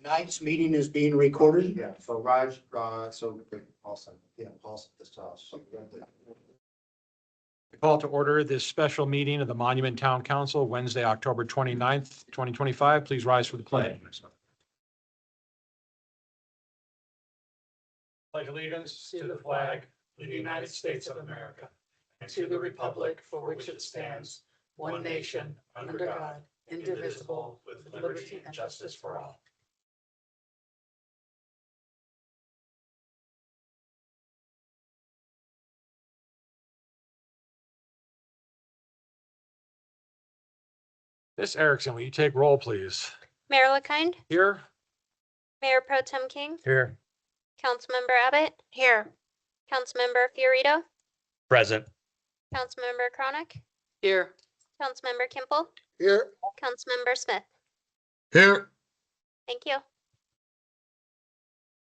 Tonight's meeting is being recorded. Yeah, so Raj, Paulson. Yeah, Paulson, this house. Call to order this special meeting of the Monument Town Council, Wednesday, October 29th, 2025. Please rise for the pledge. Pledge allegiance to the flag of the United States of America and to the republic for which it stands, one nation, under God, indivisible, with liberty and justice for all. Ms. Erickson, will you take roll, please? Mayor LaKind, Here? Mayor Pro Tem King, Here. Councilmember Abbott, here. Councilmember Fiorito, Present. Councilmember Chronic, Here. Councilmember Kimple, Here. Councilmember Smith. Here. Thank you.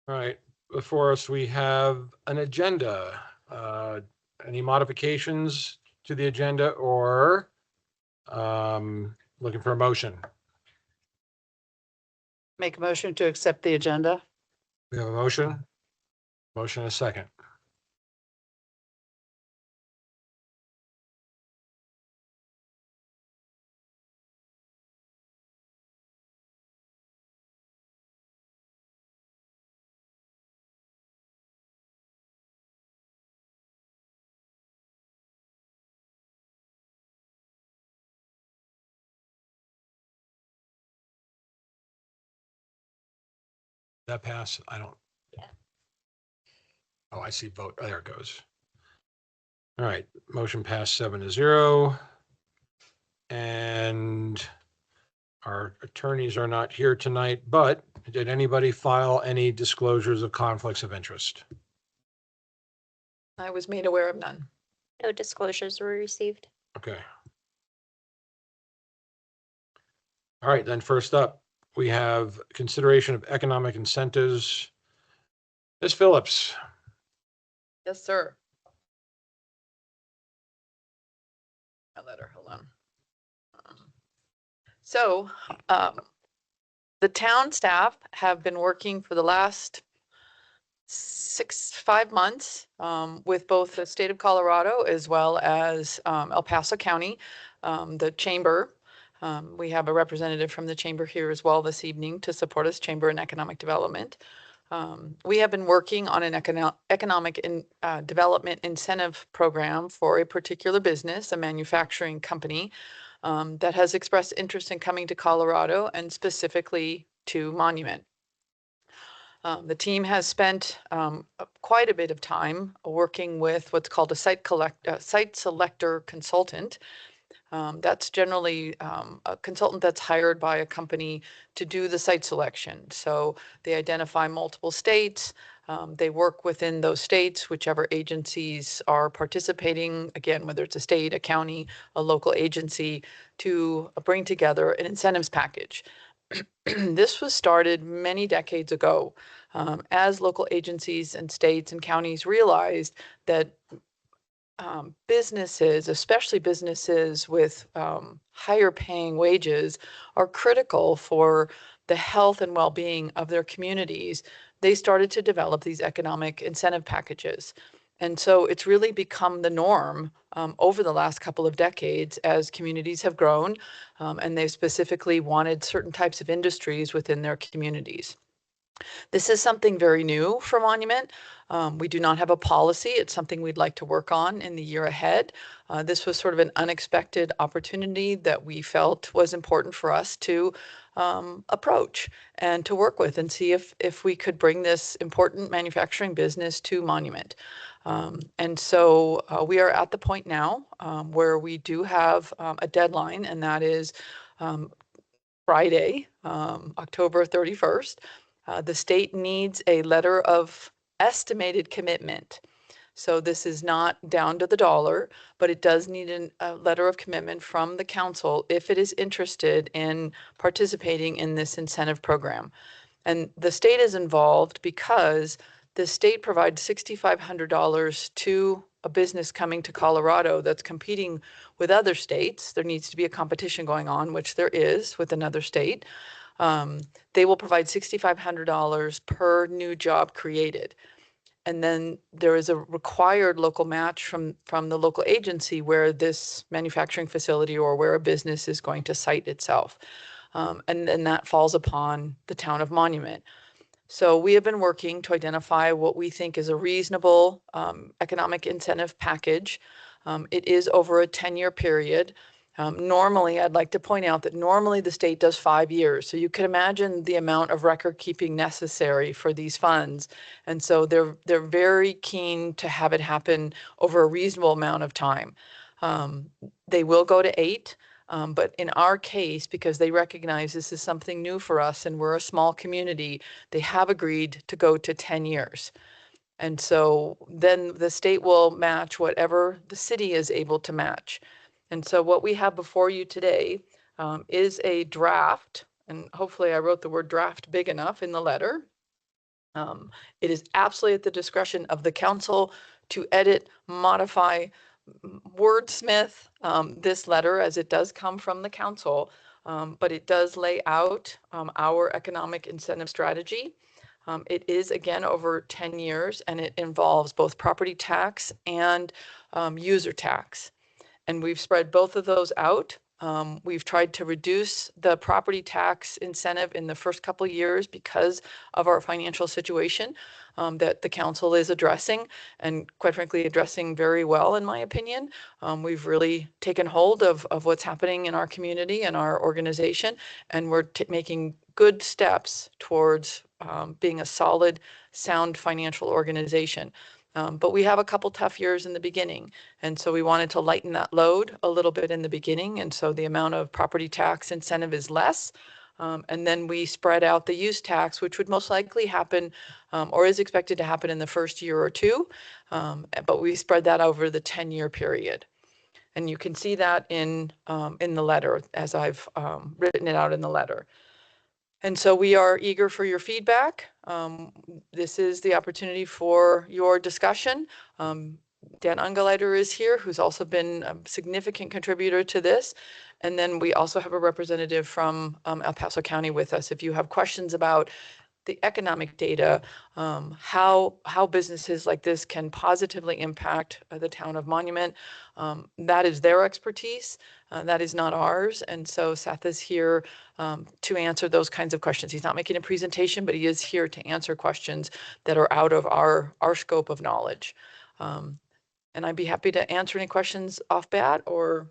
All right, before us, we have an agenda. Any modifications to the agenda or looking for a motion? Make a motion to accept the agenda. We have a motion. Motion and a second. That pass? I don't. Yeah. Oh, I see vote. Oh, there it goes. All right, motion passed 7-0. And our attorneys are not here tonight, but did anybody file any disclosures of conflicts of interest? I was made aware of none. No disclosures were received. Okay. All right, then first up, we have consideration of economic incentives. Ms. Phillips. Yes, sir. My letter, hold on. So, the town staff have been working for the last 5 months with both the state of Colorado as well as El Paso County, the chamber. We have a representative from the chamber here as well this evening to support us, Chamber and Economic Development. We have been working on an economic development incentive program for a particular business, a manufacturing company that has expressed interest in coming to Colorado and specifically to Monument. The team has spent quite a bit of time working with what's called a site selector consultant. That's generally a consultant that's hired by a company to do the site selection. So they identify multiple states. They work within those states, whichever agencies are participating, again, whether it's a state, a county, a local agency, to bring together an incentives package. This was started many decades ago as local agencies and states and counties realized that businesses, especially businesses with higher paying wages, are critical for the health and well-being of their communities. They started to develop these economic incentive packages. And so it's really become the norm over the last couple of decades as communities have grown and they've specifically wanted certain types of industries within their communities. This is something very new for Monument. We do not have a policy. It's something we'd like to work on in the year ahead. This was sort of an unexpected opportunity that we felt was important for us to approach and to work with and see if we could bring this important manufacturing business to Monument. And so we are at the point now where we do have a deadline, and that is Friday, October 31st. The state needs a letter of estimated commitment. So this is not down to the dollar, but it does need a letter of commitment from the council if it is interested in participating in this incentive program. And the state is involved because the state provides $6,500 to a business coming to Colorado that's competing with other states, there needs to be a competition going on, which there is with another state. They will provide $6,500 per new job created. And then there is a required local match from the local agency where this manufacturing facility or where a business is going to site itself. And then that falls upon the town of Monument. So we have been working to identify what we think is a reasonable economic incentive package. It is over a 10-year period. Normally, I'd like to point out that normally the state does 5 years. So you can imagine the amount of record keeping necessary for these funds. And so they're very keen to have it happen over a reasonable amount of time. They will go to 8. But in our case, because they recognize this is something new for us and we're a small community, they have agreed to go to 10 years. And so then the state will match whatever the city is able to match. And so what we have before you today is a draft, and hopefully I wrote the word draft big enough in the letter. It is absolutely at the discretion of the council to edit, modify, wordsmith this letter as it does come from the council, but it does lay out our economic incentive strategy. It is again over 10 years and it involves both property tax and user tax. And we've spread both of those out. We've tried to reduce the property tax incentive in the first couple of years because of our financial situation that the council is addressing, and quite frankly, addressing very well, in my opinion. We've really taken hold of what's happening in our community and our organization, and we're making good steps towards being a solid, sound financial organization. But we have a couple tough years in the beginning. And so we wanted to lighten that load a little bit in the beginning. And so the amount of property tax incentive is less. And then we spread out the use tax, which would most likely happen or is expected to happen in the first year or two. But we spread that over the 10-year period. And you can see that in the letter as I've written it out in the letter. And so we are eager for your feedback. This is the opportunity for your discussion. Dan Ungeleiter is here, who's also been a significant contributor to this. And then we also have a representative from El Paso County with us. If you have questions about the economic data, how businesses like this can positively impact the town of Monument, that is their expertise. That is not ours. And so Seth is here to answer those kinds of questions. He's not making a presentation, but he is here to answer questions that are out of our scope of knowledge. And I'd be happy to answer any questions off bat or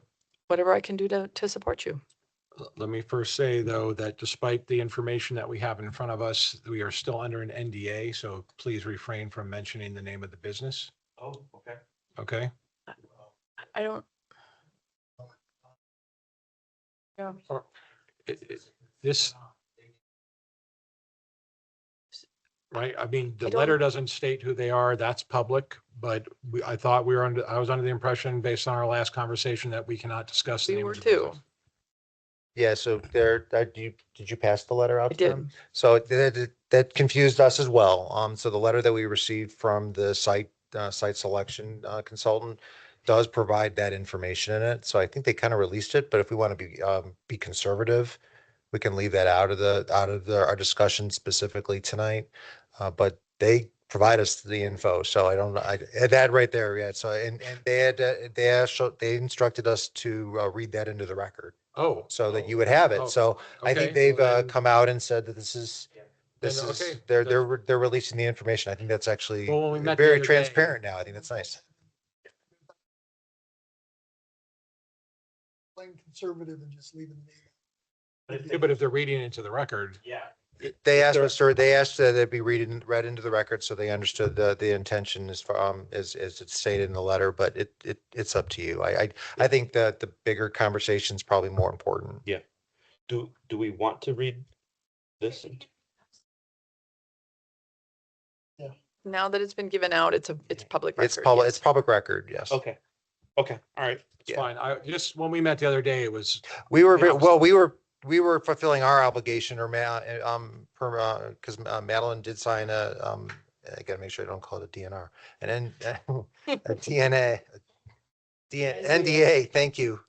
whatever I can do to support you. Let me first say, though, that despite the information that we have in front of us, we are still under an NDA, so please refrain from mentioning the name of the business. Oh, okay. Okay? I don't. Yeah. This, right? I mean, the I don't- letter doesn't state who they are. That's public, but I thought I was under the impression, based on our last conversation, that we cannot discuss the We name were of the too. business. Yeah, so did you pass the letter out I to them? did. So that confused us as well. So the letter that we received from the site selection consultant does provide that information in it. So I think they kind of released it, but if we want to be conservative, we can leave that out of our discussion specifically tonight. But they provide us the info, so I don't know, that right there, yeah. So and they instructed us to read that into the record Oh. so that you would have it. Oh, So I think okay, they've well then- come out and said that this is okay, they're releasing the information. I think that's actually Well, when we met the very other day- transparent now. I think that's nice. Playing conservative and just leaving the name. Yeah, but if they're reading into the record, They asked us, sir, they asked that it be read into the record, so they understood the intention is as it's stated in the letter, but it's up to you. I think that the bigger conversation is probably more important. Yeah. Do we want to read this? Now that it's been given out, it's public record. It's public record, yes. Okay. Okay. All right. it's Yeah. fine. When we met the other day, it was, We were, Yeah. well, we were fulfilling our obligation because Madeline did sign I gotta make sure I don't call it a DNR, and then a TNA, NDA, thank you.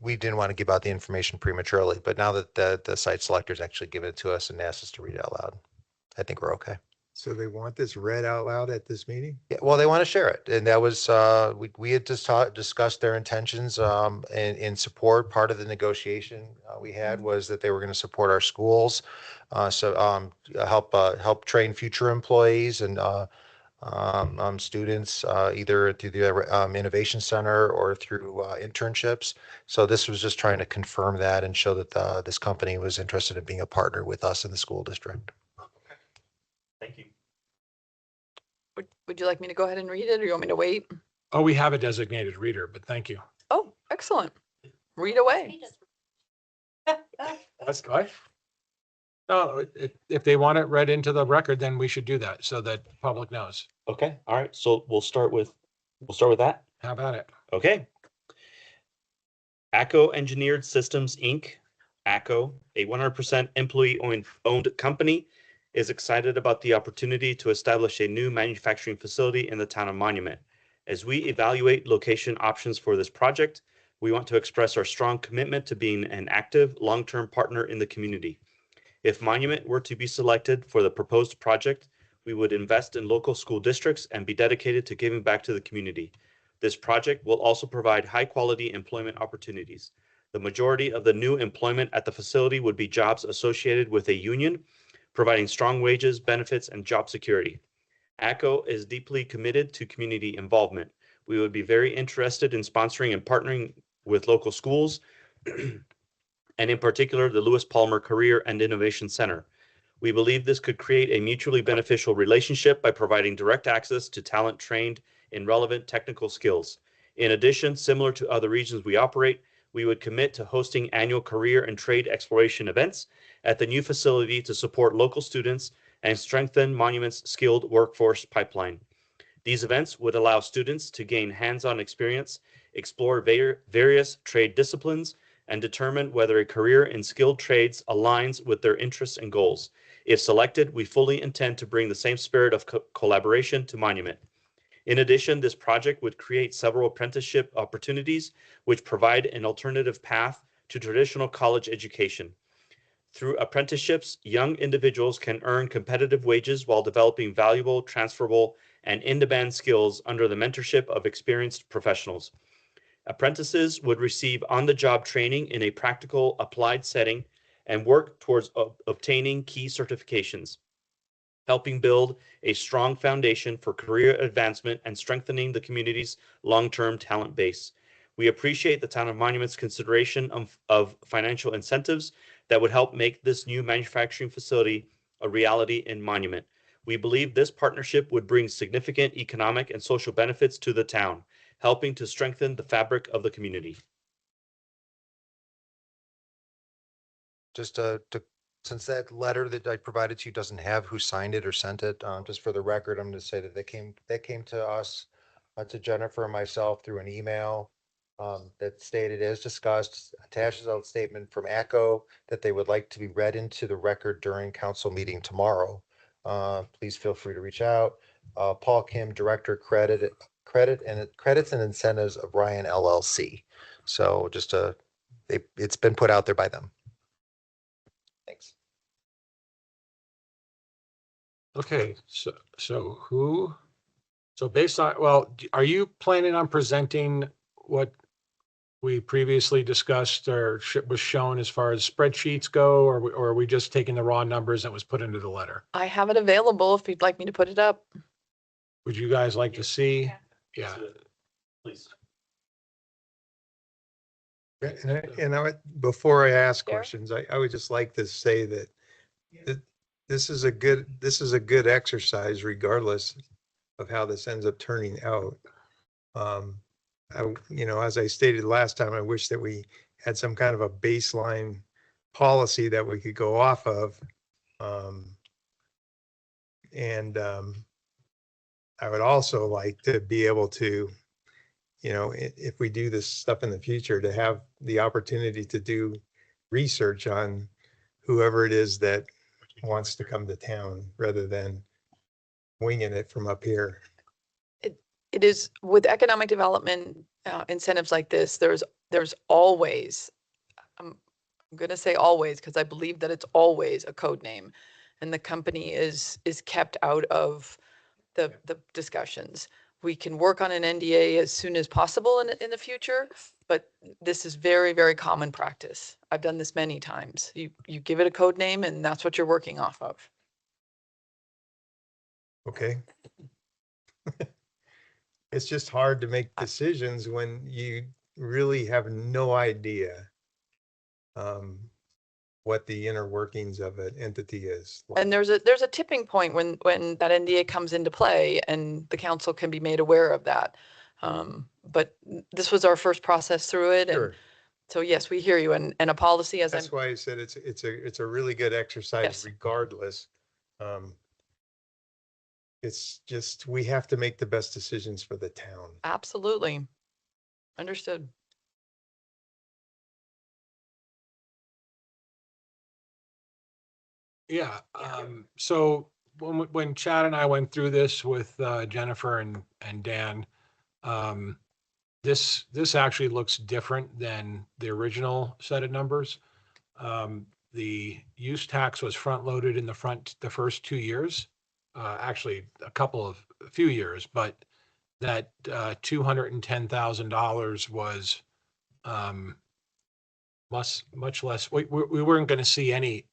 We didn't want to give out the information prematurely, but now that the site selectors actually give it to us and asked us to read it out loud, I think we're okay. So they want this read out loud at this meeting? Yeah, well, they want to share it, and that was we had just discussed their intentions in support. Part of the negotiation we had was that they were going to support our schools, help train future employees and students either through the innovation center or through internships. So this was just trying to confirm that and show that this company was interested in being a partner with us in the school district. Thank you. Would you like me to go ahead and read it or you want me to wait? Oh, we have a designated reader, but thank you. Oh, excellent. Read away. That's good. No, if they want it read into the record, then we should do that so that the public knows. Okay, all right, so we'll start with that. How about it? Okay. ACO Engineered Systems, Inc., ACO, a 100% employee-owned company, is excited about the opportunity to establish a new manufacturing facility in the town of Monument. As we evaluate location options for this project, we want to express our strong commitment to being an active, long-term partner in the community. If Monument were to be selected for the proposed project, we would invest in local school districts and be dedicated to giving back to the community. This project will also provide high-quality employment opportunities. The majority of the new employment at the facility would be jobs associated with a union, providing strong wages, benefits, and job security. ACO is deeply committed to community involvement. We would be very interested in sponsoring and partnering with local schools, and in particular, the Lewis Palmer Career and Innovation Center. We believe this could create a mutually beneficial relationship by providing direct access to talent trained in relevant technical skills. In addition, similar to other regions we operate, we would commit to hosting annual career and trade exploration events at the new facility to support local students and strengthen Monument's skilled workforce pipeline. These events would allow students to gain hands-on experience, explore various trade disciplines, and determine whether a career in skilled trades aligns with their interests and goals. If selected, we fully intend to bring the same spirit of collaboration to Monument. In addition, this project would create several apprenticeship opportunities, which provide an alternative path to traditional college education. Through apprenticeships, young individuals can earn competitive wages while developing valuable, transferable, and in-demand skills under the mentorship of experienced professionals. Apprentices would receive on-the-job training in a practical, applied setting and work towards obtaining key certifications, helping build a strong foundation for career advancement and strengthening the community's long-term talent base. We appreciate the Town of Monument's consideration of financial incentives that would help make this new manufacturing facility a reality in Monument. We believe this partnership would bring significant economic and social benefits to the town, helping to strengthen the fabric of the community. Just since that letter that I provided to you doesn't have who signed it or sent it, just for the record, I'm going to say that they came to us, to Jennifer and myself through an email that stated as discussed, attaches a statement from ACO that they would like to be read into the record during council meeting tomorrow. Please feel free to reach out. Paul Kim, Director, Credits and Incentives of Ryan LLC. So just it's been put out there by them. Thanks. Okay, so based on, well, are you planning on presenting what we previously discussed or was shown as far as spreadsheets go, or are we just taking the raw numbers that was put into the letter? I have it available if you'd like me to put it up. Would you guys like to see? Yeah. Please. Before I ask Sure. questions, I would just like to say that this is a good exercise regardless of how this ends up turning out. As I stated last time, I wish that we had some kind of a baseline policy that we could go off of. I would also like to be able to, if we do this stuff in the future, to have the opportunity to do research on whoever it is that wants to come to town rather than winging it from up here. It is with economic development incentives like this, there's always, I'm going to say always, because I believe that it's always a code name. And the company is kept out of the discussions. We can work on an NDA as soon as possible in the future, but this is very, very common practice. I've done this many times. You give it a code name and that's what you're working off of. Okay. It's just hard to make decisions when you really have no idea what the inner workings of an entity is. And there's a tipping point when that NDA comes into play and the council can be made aware of that. But this was our first process through it. And Sure. so yes, we hear you. And a policy as I'm, That's why I said it's a really good exercise Yes. regardless. It's just, we have to make the best decisions for the town. absolutely understood. Yeah, so when Chad and I went through this with Jennifer and Dan, this actually looks different than the original set of numbers. The use tax was front loaded in the first 2 years, actually a few years, but that $210,000 was much less. We weren't going to see anything.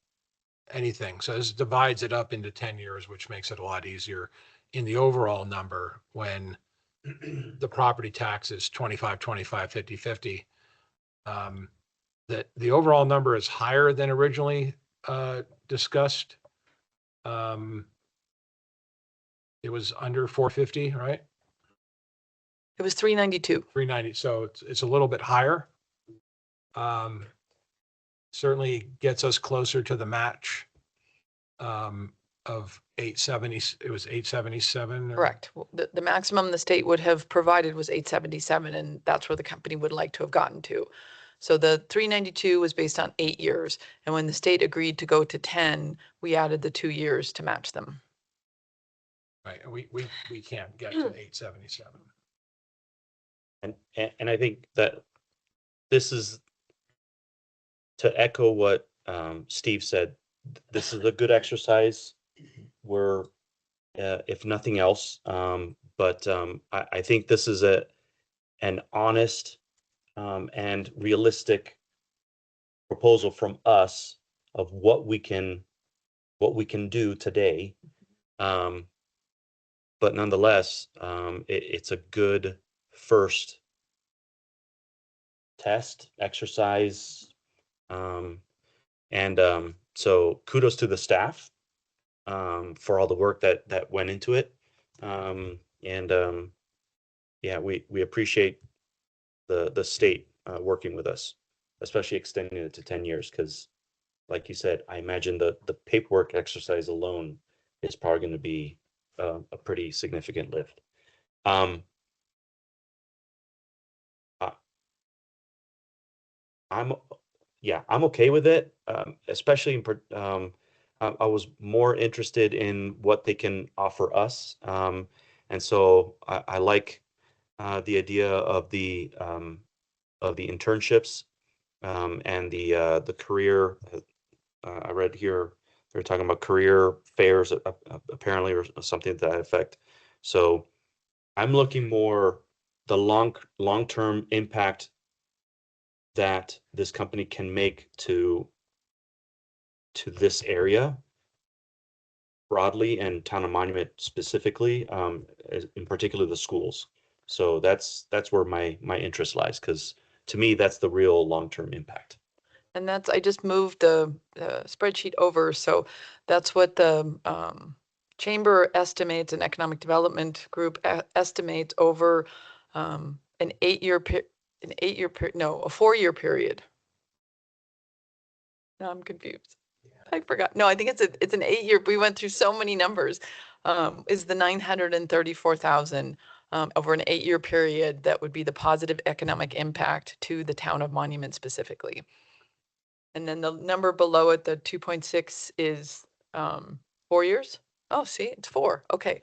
So this divides it up into 10 years, which makes it a lot easier in the overall number when the property tax is 25, 25, 50, 50. That the overall number is higher than originally discussed. It was under 450, right? It was 392. 390. So it's a little bit higher. Certainly gets us closer to the match of 870. It was 877. Correct. Well, the maximum the state would have provided was 877, and that's where the company would like to have gotten to. So the 392 was based on 8 years. And when the state agreed to go to 10, we added the 2 years to match them. Right. And we can't get to 877. And I think that this is to echo what Steve said. This is a good exercise. We're, if nothing else, but I think this is an honest and realistic proposal from us of what we can do today. But nonetheless, it's a good first test exercise. So kudos to the staff for all the work that went into it. Yeah, we appreciate the state working with us, especially extending it to 10 years, because like you said, I imagine the paperwork exercise alone is probably going to be a pretty significant lift. I'm okay with it, especially I was more interested in what they can offer us, and so I like the idea of the internships and the career. I read here they're talking about career fairs apparently, or something to that effect. So I'm looking more the long-term impact that this company can make to this area broadly, and Town of Monument specifically, in particular the schools. So that's where my interest lies, because to me that's the real long-term impact. And that's, I just moved the spreadsheet over. So that's what the chamber estimates, and economic development group estimates over a 4-year period. No, I'm confused. I forgot. No, I think it's an 8-year. We went through so many numbers. Is the 934,000 over an 8-year period that would be the positive economic impact to the Town of Monument specifically. And then the number below it, the 2.6 is 4 years? Oh, see, it's 4. Okay.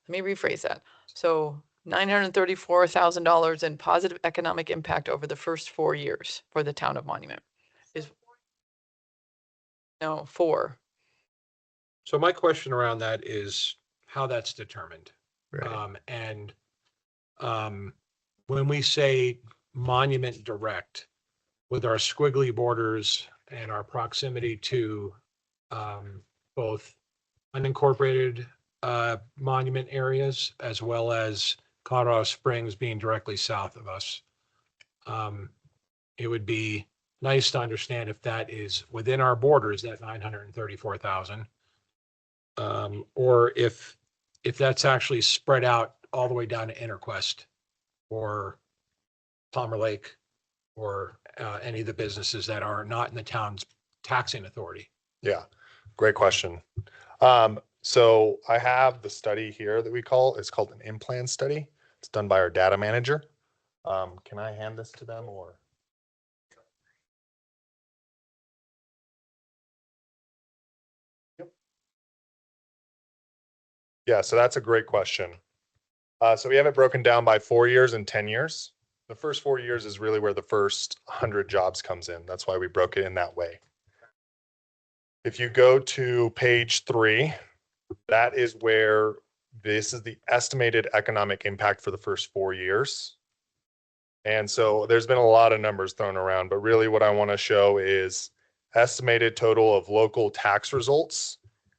Let me rephrase that. So $934,000 in positive economic impact over the first 4 years for the town of Monument. No, 4. So my question around that is how that's determined. Right. And when we say monument direct, with our squiggly borders and our proximity to both unincorporated monument areas as well as Colorado Springs being directly south of us, it would be nice to understand if that is within our borders, that 934,000, or if that's actually spread out all the way down to Interquest or Palmer Lake or any of the businesses that are not in the town's taxing authority. Yeah, great question. So I have the study here that it's called an in-plan study. It's done by our data manager. Can I hand this to them or? Yep. Yeah, so that's a great question. So we have it broken down by 4 years and 10 years. The first 4 years is really where the first 100 jobs comes in. That's why we broke it in that way. If you go to page 3, that is where this is the estimated economic impact for the first 4 years. And so there's been a lot of numbers thrown around, but really what I want to show is estimated total of local tax results.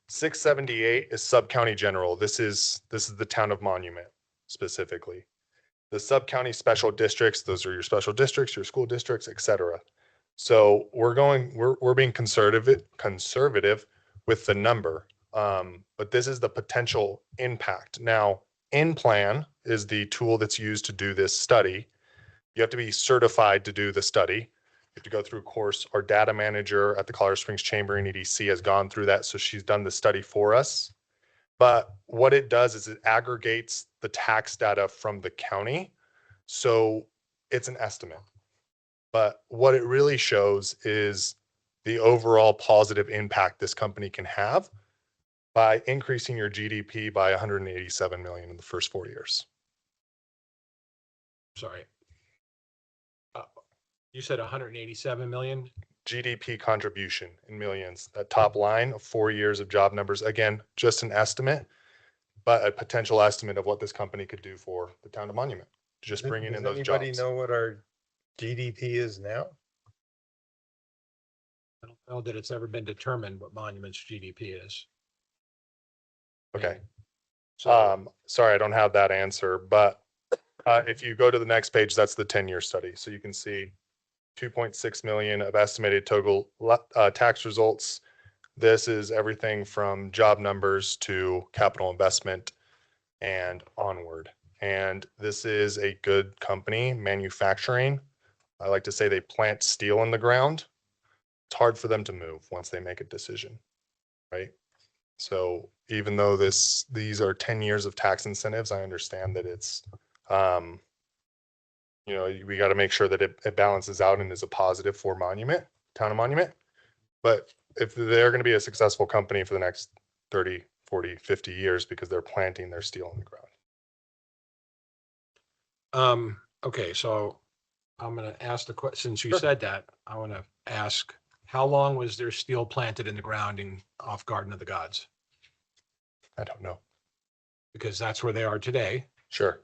678 is sub-county general. This is the town of Monument specifically. The sub-county special districts, those are your special districts, your school districts, et cetera. So we're being conservative with the number. But this is the potential impact. Now, in-plan is the tool that's used to do this study. You have to be certified to do the study. You have to go through a course. Our data manager at the Colorado Springs Chamber in EDC has gone through that. So she's done the study for us. But what it does is it aggregates the tax data from the county. So it's an estimate. But what it really shows is the overall positive impact this company can have by increasing your GDP by 187 million in the first 4 years. Sorry. You said 187 million? GDP contribution in millions, that top line of 4 years of job numbers. Again, just an estimate, but a potential estimate of what this company could do for the town of Monument. Just bringing in those Does anybody jobs. know what our GDP is now? I don't know that it's ever been determined what Monument's GDP is. Okay. So, Sorry, I don't have that answer, but if you go to the next page, that's the 10-year study. So you can see 2.6 million of estimated total tax results. This is everything from job numbers to capital investment and onward. And this is a good company, manufacturing. I like to say they plant steel in the ground. It's hard for them to move once they make a decision, right? So even though these are 10 years of tax incentives, I understand that it's, we got to make sure that it balances out and is a positive for Monument, town of Monument. But if they're going to be a successful company for the next 30, 40, 50 years because they're planting their steel in the ground. okay, so I'm going to ask the question, since you Sure. said that, I want to ask, how long was there steel planted in the ground off Garden of the Gods? I don't know. Because that's where they are today. Sure.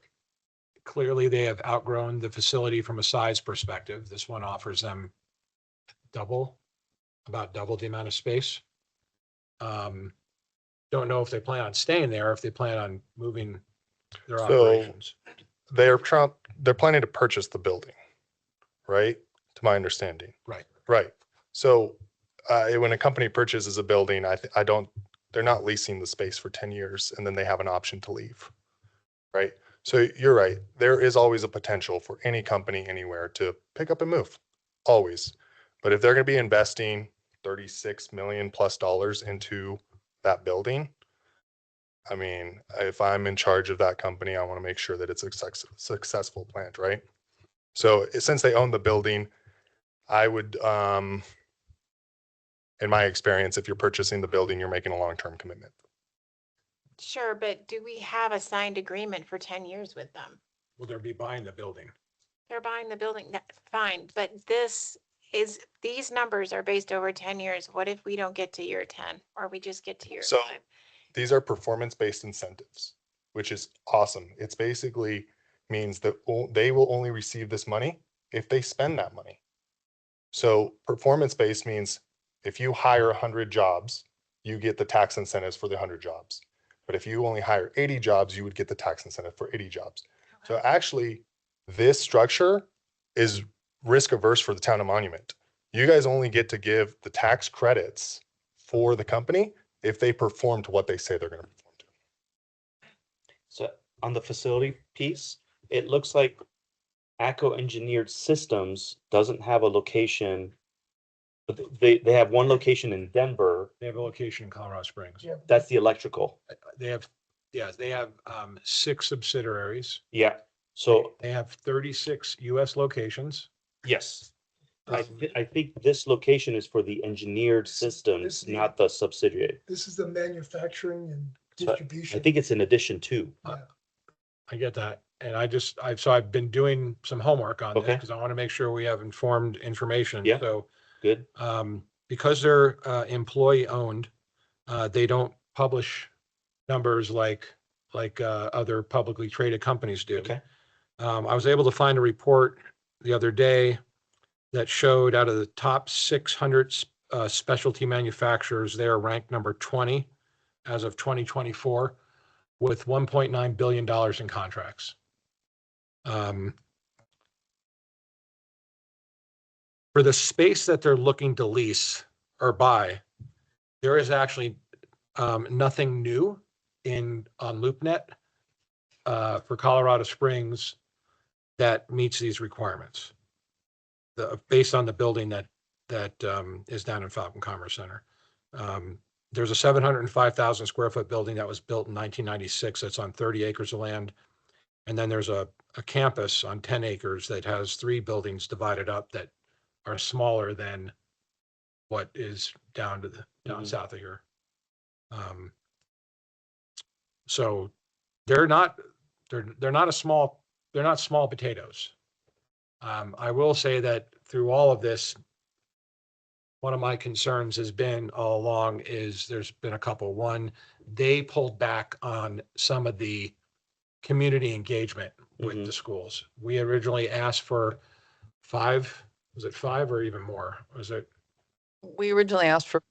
Clearly, they have outgrown the facility from a size perspective. This one offers them about double the amount of space. Don't know if they plan on staying there, if they plan on moving their operations. They're planning to purchase the building, right? To my understanding. Right. Right. So when a company purchases a building, they're not leasing the space for 10 years and then they have an option to leave. Right. So you're right. There is always a potential for any company anywhere to pick up and move. Always. But if they're going to be investing $36 million plus into that building, I mean, if I'm in charge of that company, I want to make sure that it's a successful plant, right? So since they own the building, I would In my experience, if you're purchasing the building, you're making a long-term commitment. Sure, but do we have a signed agreement for 10 years with them? Will there be buying the building? They're buying the building, fine, but these numbers are based over 10 years. What if we don't get to year 10 or we just get to year So 5? these are performance-based incentives, which is awesome. It's basically means that they will only receive this money if they spend that money. So performance-based means if you hire 100 jobs, you get the tax incentives for the 100 jobs. But if you only hire 80 jobs, you would get the tax incentive for 80 jobs. So actually, this structure is risk averse for the town of Monument. You guys only get to give the tax credits for the company if they perform to what they say they're going to perform to. So on the facility piece, it looks like ACO Engineered Systems doesn't have a location. But they have one location in Denver. They have a location in Colorado Springs. That's the electrical. They have 6 subsidiaries. Yeah. So They have 36 US locations. yes, Um, I think this location is for the engineered systems, not the subsidiary. This is the manufacturing and So I distribution. think it's in addition to. I get that. And I've been doing some homework on this Okay. because I want to make sure we have informed information. Yeah. So, Good. because they're employee owned, they don't publish numbers like other publicly traded companies do. Okay. I was able to find a report the other day that showed out of the top 600 specialty manufacturers, they are ranked number 20 as of 2024 with $1.9 billion in contracts. For the space that they're looking to lease or buy, there is actually nothing new on LoopNet for Colorado Springs that meets these requirements. Based on the building that is down in Falcon Commerce Center. There's a 705,000 square foot building that was built in 1996. That's on 30 acres of land. And then there's a campus on 10 acres that has 3 buildings divided up that are smaller than what is down south of here. So they're not small potatoes. I will say that through all of this, one of my concerns has been all along is there's been a couple. One, they pulled back on some of the community engagement with the schools. We originally asked for 5, was it 5 or even more? Was it? We originally asked for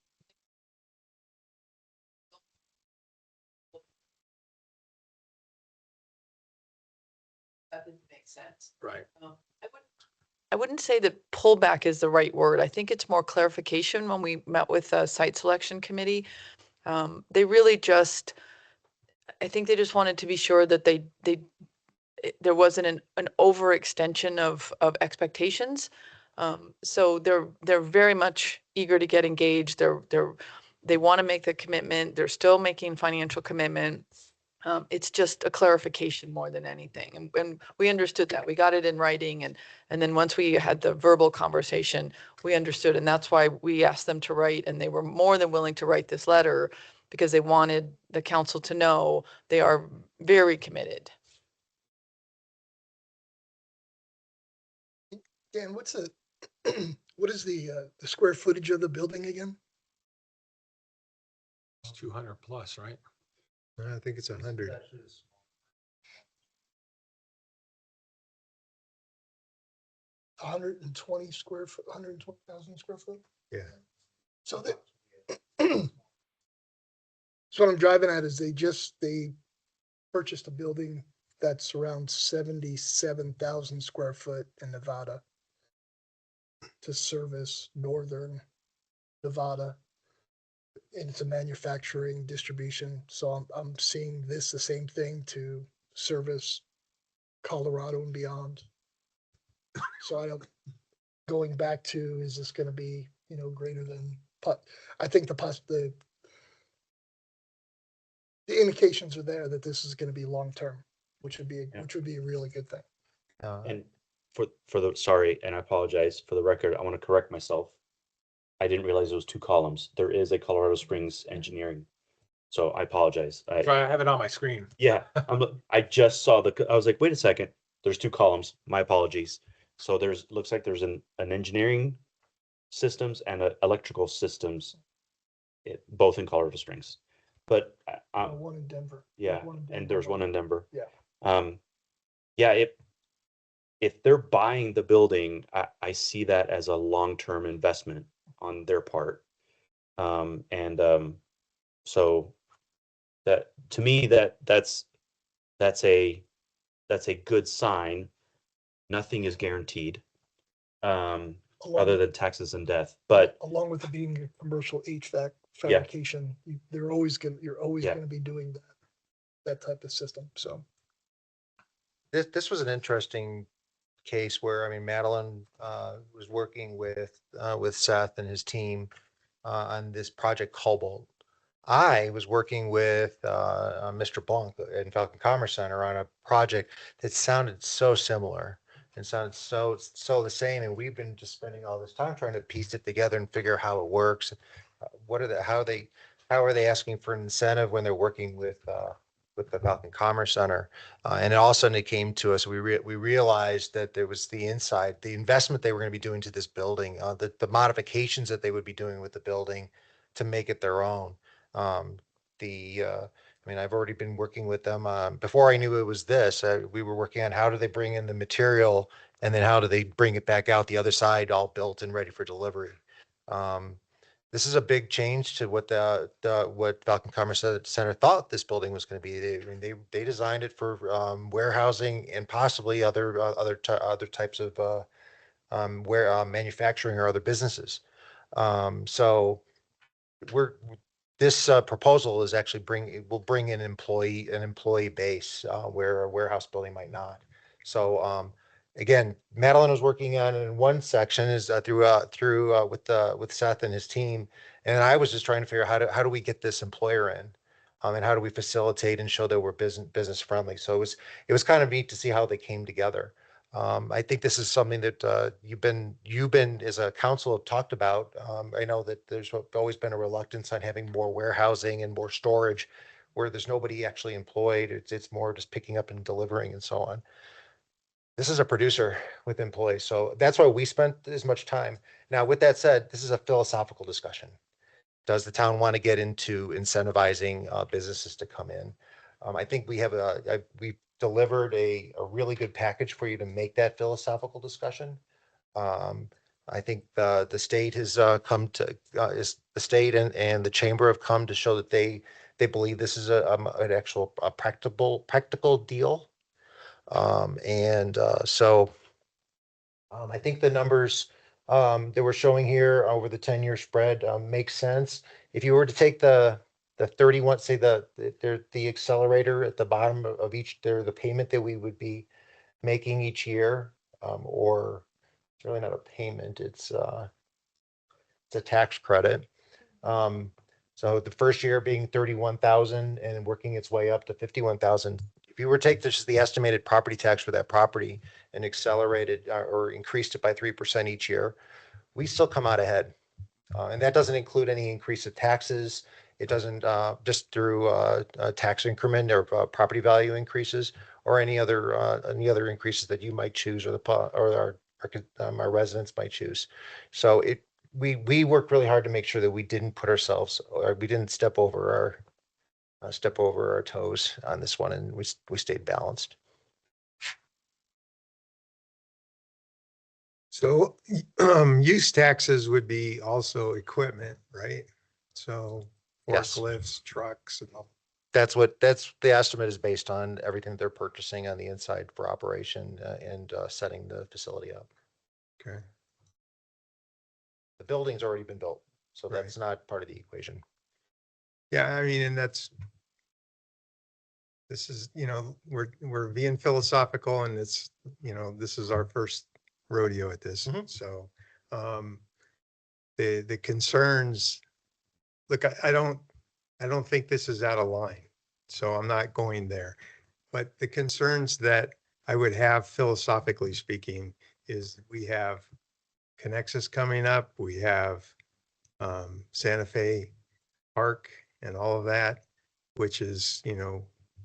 that didn't make sense. Right. I wouldn't say that pullback is the right word. I think it's more clarification. When we met with the site selection committee, they really just, I think they just wanted to be sure that there wasn't an overextension of expectations. So they're very much eager to get engaged. They want to make the commitment. They're still making financial commitment. It's just a clarification more than anything. And we understood that. We got it in writing. And then once we had the verbal conversation, we understood. And that's why we asked them to write. And they were more than willing to write this letter because they wanted the council to know they are very committed. Dan, what is the square footage of the building again? It's 200 plus, right? I think it's 100. 120 square foot, 120,000 square foot? Yeah. So so what I'm driving at is they purchased a building that's around 77,000 square foot in Nevada to service northern Nevada. And it's a manufacturing distribution. So I'm seeing this the same thing to service Colorado and beyond. So I don't, going back to, is this gonna be, greater than, but I think the indications are there that this is gonna be long-term, which would be a really good thing. And sorry, and I apologize for the record, I want to correct myself. I didn't realize it was 2 columns. There is a Colorado Springs engineering. So I apologize. I have it on my screen. Yeah, I just saw I was like, wait a second, there's 2 columns. My apologies. So looks like there's an engineering systems and a electrical systems, both in Colorado Springs. But One in Denver. yeah, One in and Denver, there's one in Denver. Yeah. Yeah, if they're buying the building, I see that as a long-term investment on their part. So that, to me, that's a good sign. Nothing is guaranteed, Along other with- than taxes and death, but Along with it being a commercial HVAC Yeah. fabrication, you're always Yeah. gonna be doing that type of system, so. This was an interesting case where, I mean, Madeline was working with Seth and his team on this project Cobalt. I was working with Mr. Blanc in Falcon Commerce Center on a project that sounded so similar and sounded so the same. And we've been just spending all this time trying to piece it together and figure out how it works. What are how are they asking for an incentive when they're working with the Falcon Commerce Center? And all of a sudden it came to us. We realized that there was the investment they were going to be doing to this building, the modifications that they would be doing with the building to make it their own. I mean, I've already been working with them. Before I knew it was this, we were working on how do they bring in the material and then how do they bring it back out the other side, all built and ready for delivery. This is a big change to what what Falcon Commerce Center thought this building was going to be. I mean, they designed it for warehousing and possibly other types of manufacturing or other businesses. So this proposal is actually will bring an employee base where a warehouse building might not. So again, Madeline was working on it in one section is with Seth and his team, and I was just trying to figure out how do we get this employer in, and how do we facilitate and show that we're business friendly. So it was kind of neat to see how they came together. I think this is something that you've been as a council have talked about. I know that there's always been a reluctance on having more warehousing and more storage where there's nobody actually employed. It's more just picking up and delivering and so on. This is a producer with employees, so that's why we spent as much time. Now, with that said, this is a philosophical discussion. Does the town want to get into incentivizing businesses to come in? I think we've delivered a really good package for you to make that philosophical discussion. I think the state has come to is the state and the chamber have come to show that they believe this is an actual practical deal. I think the numbers that we're showing here over the 10-year spread make sense. If you were to take the 31, say the accelerator at the bottom of each, the payment that we would be making each year, or it's really not a payment, it's a tax credit. So the first year being 31,000 and working its way up to 51,000. If you were to take the estimated property tax for that property and accelerate it or increased it by 3% each year, we still come out ahead. And that doesn't include any increase of taxes. It doesn't just through a tax increment or property value increases or any other increases that you might choose or our residents might choose. So we worked really hard to make sure that we didn't put ourselves or we didn't step over our toes on this one, and we stayed balanced. So use taxes would be also equipment, right? So Yes. forklifts, trucks and all. That's the estimate is based on everything they're purchasing on the inside for operation and setting the facility up. Okay. The building's already been built, so Right. that's not part of the equation. Yeah, I mean, and this is, we're being philosophical and it's, this is our first rodeo at this. Mhm. So, the concerns, look, I don't think this is out of line. So I'm not going there. But the concerns that I would have philosophically speaking is we have Connexus coming up. We have Santa Fe Park and all of that, which is,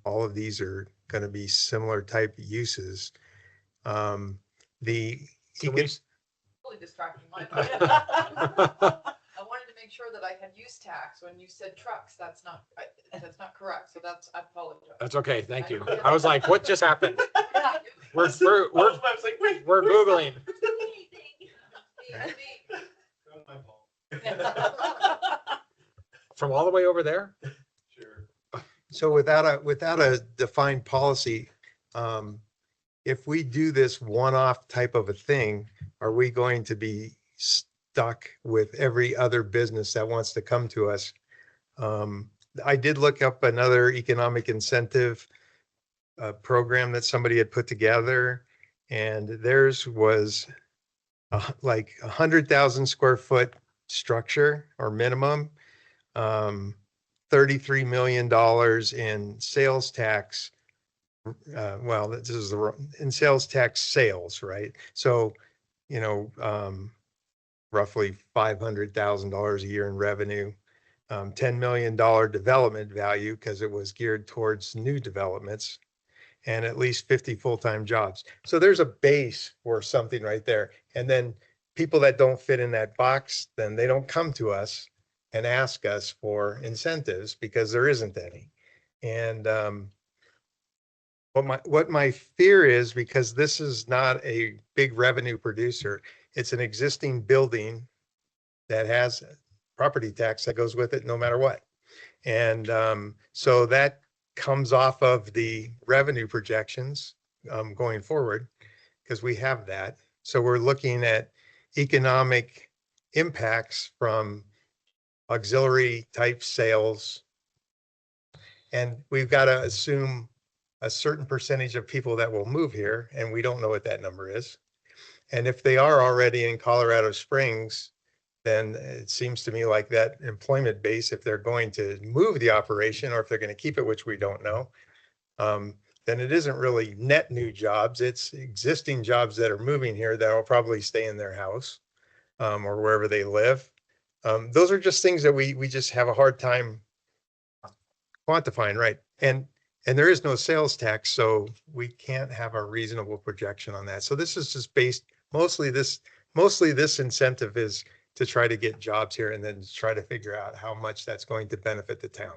all of these are going to be similar type uses. The Can we, Really distracting. I wanted to make sure that I had use tax when you said trucks. That's not correct. So I apologize. that's okay, thank you. I was like, what just happened? Yeah. We're Googling. From all the way over there? So without a defined policy, if we do this one-off type of a thing, are we going to be stuck with every other business that wants to come to us? I did look up another economic incentive program that somebody had put together, and theirs was like 100,000 square foot structure or minimum, $33 million in sales tax. Well, this is in sales tax sales, right? So, roughly $500,000 a year in revenue, $10 million development value because it was geared towards new developments, and at least 50 full-time jobs. So there's a base for something right there. And then people that don't fit in that box, then they don't come to us and ask us for incentives because there isn't any. And what my fear is, because this is not a big revenue producer, it's an existing building that has property tax that goes with it no matter what. And so that comes off of the revenue projections going forward, because we have that. So we're looking at economic impacts from auxiliary type sales. And we've got to assume a certain percentage of people that will move here, and we don't know what that number is. And if they are already in Colorado Springs, then it seems to me like that employment base, if they're going to move the operation or if they're going to keep it, which we don't know, then it isn't really net new jobs. It's existing jobs that are moving here that will probably stay in their house or wherever they live. Those are just things that we just have a hard time quantifying, right? And there is no sales tax, so we can't have a reasonable projection on that. So this is just based, mostly this incentive is to try to get jobs here and then try to figure out how much that's going to benefit the town.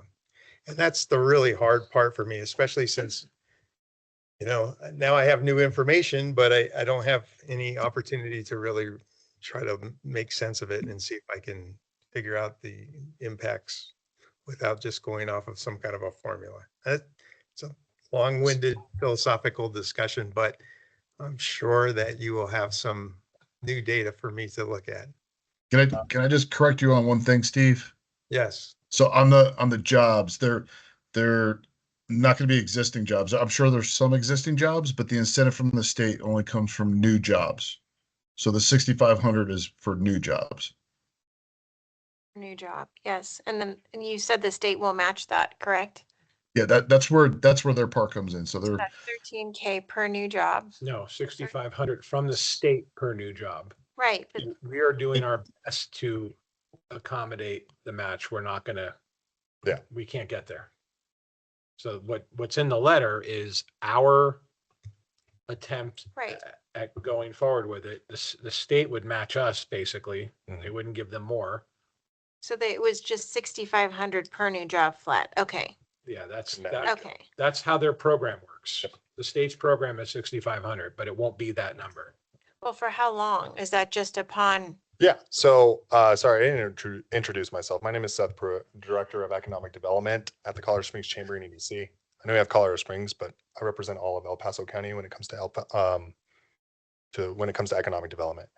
And that's the really hard part for me, especially since, now I have new information, but I don't have any opportunity to really try to make sense of it and see if I can figure out the impacts without just going off of some kind of a formula. It's a long-winded philosophical discussion, but I'm sure that you will have some new data for me to look at. Can I just correct you on one thing, Steve? Yes. So on the jobs, they're not going to be existing jobs. I'm sure there's some existing jobs, but the incentive from the state only comes from new jobs. So the 6,500 is for new jobs. New job, yes. And you said the state will match that, correct? Yeah, that's where their part comes in. So they're That's 13K per new job. No, 6,500 from the state per new job. Right, but We are doing our best to accommodate the match. We're not gonna, we can't get there. So what's in the letter is our attempt right. at going forward with it. The state would match us basically. They wouldn't give them more. So it was just 6,500 per new job flat. Okay. Yeah, that's Okay. that's how their program works. The state's program is 6,500, but it won't be that number. Well, for how long? Is that just upon? Yeah. So, sorry, I didn't introduce myself. My name is Seth Pruitt, Director of Economic Development at the Colorado Springs Chamber in EDC. I know we have Colorado Springs, but I represent all of El Paso County when it comes to economic development.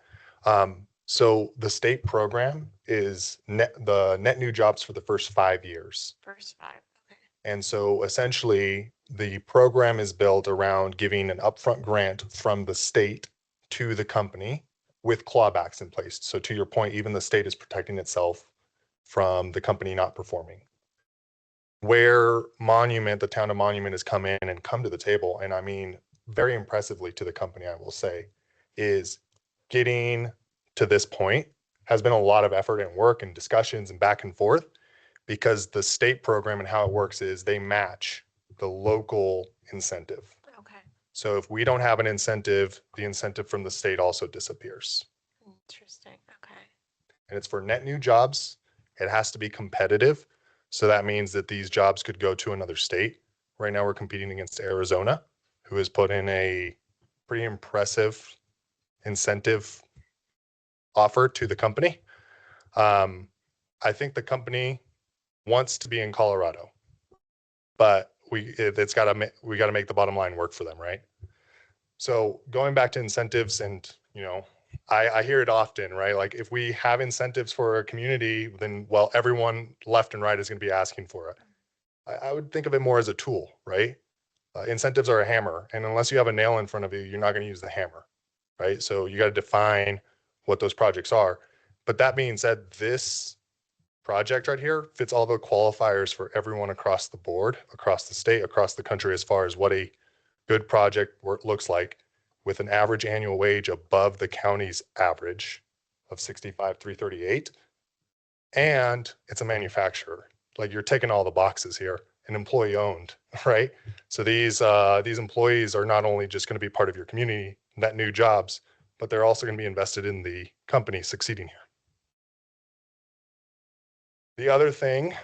So the state program is the net new jobs for the first 5 years. First 5. Okay. And so essentially the program is built around giving an upfront grant from the state to the company with clawbacks in place. So to your point, even the state is protecting itself from the company not performing. Where the town of Monument has come in and come to the table, and I mean, very impressively to the company, I will say, is getting to this point has been a lot of effort and work and discussions and back and forth, because the state program and how it works is they match the local incentive. Okay, So if we don't have an incentive, the incentive from the state also disappears. interesting. Okay. And it's for net new jobs. It has to be competitive. So that means that these jobs could go to another state. Right now, we're competing against Arizona, who has put in a pretty impressive incentive offer to the company. I think the company wants to be in Colorado, but we got to make the bottom line work for them, right? So going back to incentives, and I hear it often, right? Like if we have incentives for a community, then well, everyone left and right is going to be asking for it. I would think of it more as a tool, right? Incentives are a hammer, and unless you have a nail in front of you, you're not going to use the hammer, right? So you got to define what those projects are. But that being said, this project right here fits all the qualifiers for everyone across the board, across the state, across the country, as far as what a good project looks like, with an average annual wage above the county's average of 65,338. And it's a manufacturer. Like, you're ticking all the boxes here, and employee owned, right? So these employees are not only just going to be part of your community, net new jobs, but they're also going to be invested in the company succeeding here. The other thing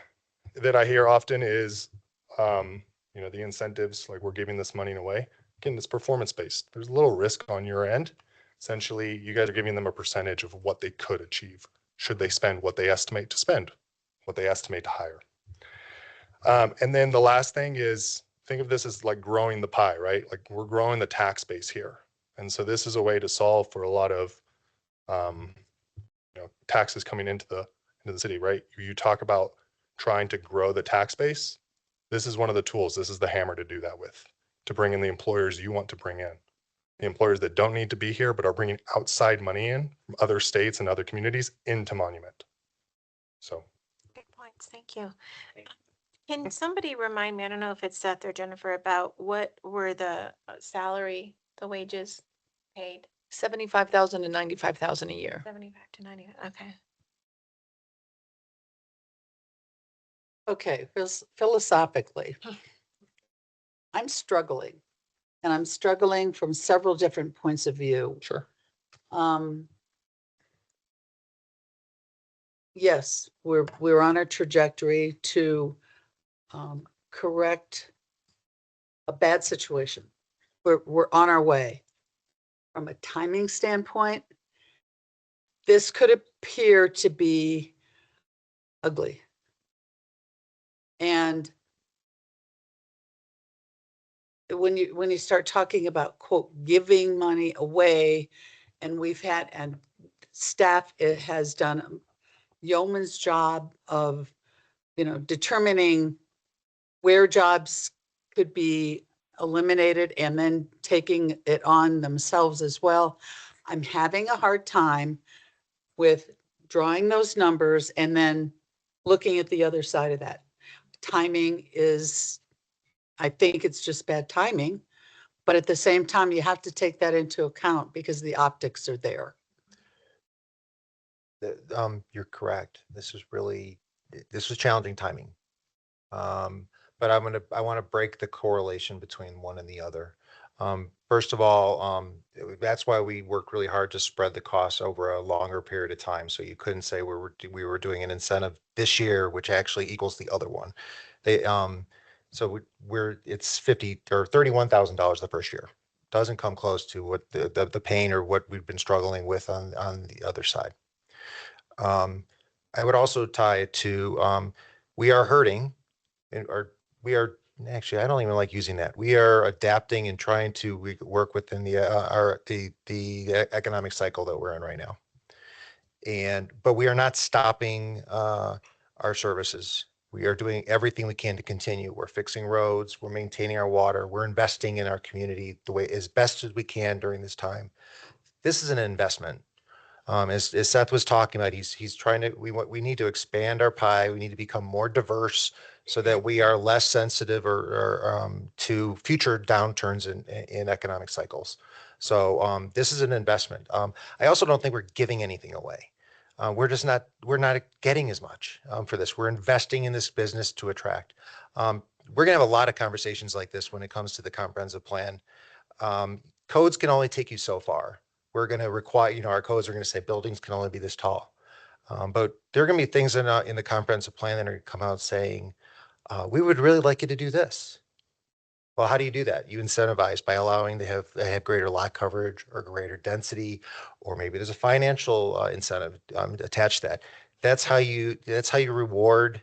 that I hear often is, the incentives, like we're giving this money away. Again, it's performance based. There's a little risk on your end. Essentially, you guys are giving them a percentage of what they could achieve should they spend what they estimate to spend, what they estimate to hire. And then the last thing is, think of this as like growing the pie, right? Like we're growing the tax base here. And so this is a way to solve for a lot of taxes coming into the city, right? You talk about trying to grow the tax base. This is one of the tools. This is the hammer to do that with, to bring in the employers you want to bring in. The employers that don't need to be here, but are bringing outside money in from other states and other communities into Monument. So. Good points. Thank you. Can somebody remind me, I don't know if it's Seth or Jennifer, about what were the the wages paid? 75,000 to 95,000 a year. 75 to 90. Okay. Okay, philosophically, I'm struggling, and I'm struggling from several different points of view. Sure. Yes, we're on a trajectory to correct a bad situation. We're on our way. From a timing standpoint, this could appear to be ugly. And when you start talking about, quote, giving money away, and staff, it has done a yeoman's job of, determining where jobs could be eliminated and then taking it on themselves as well. I'm having a hard time with drawing those numbers and then looking at the other side of that. Timing is, I think it's just bad timing, but at the same time, you have to take that into account because the optics are there. You're correct. This was challenging timing. But I want to break the correlation between one and the other. First of all, that's why we worked really hard to spread the costs over a longer period of time. So you couldn't say we were doing an incentive this year, which actually equals the other one. So it's $50,000 or $31,000 the first year. Doesn't come close to what the pain or what we've been struggling with on the other side. I would also tie it to we are hurting, or we are actually, I don't even like using that. We are adapting and trying to work within the economic cycle that we're in right now. But we are not stopping our services. We are doing everything we can to continue. We're fixing roads, we're maintaining our water, we're investing in our community the way as best as we can during this time. This is an investment. As Seth was talking about, he's trying to, we need to expand our pie. We need to become more diverse so that we are less sensitive or to future downturns in economic cycles. So this is an investment. I also don't think we're giving anything away. we're not getting as much for this. We're investing in this business to attract. We're gonna have a lot of conversations like this when it comes to the comprehensive plan. Codes can only take you so far. We're gonna require, our codes are gonna say buildings can only be this tall. But there are gonna be things in the comprehensive plan that are gonna come out saying, we would really like you to do this. Well, how do you do that? You incentivize by allowing they have greater lot coverage or greater density, or maybe there's a financial incentive attached to that. That's how you reward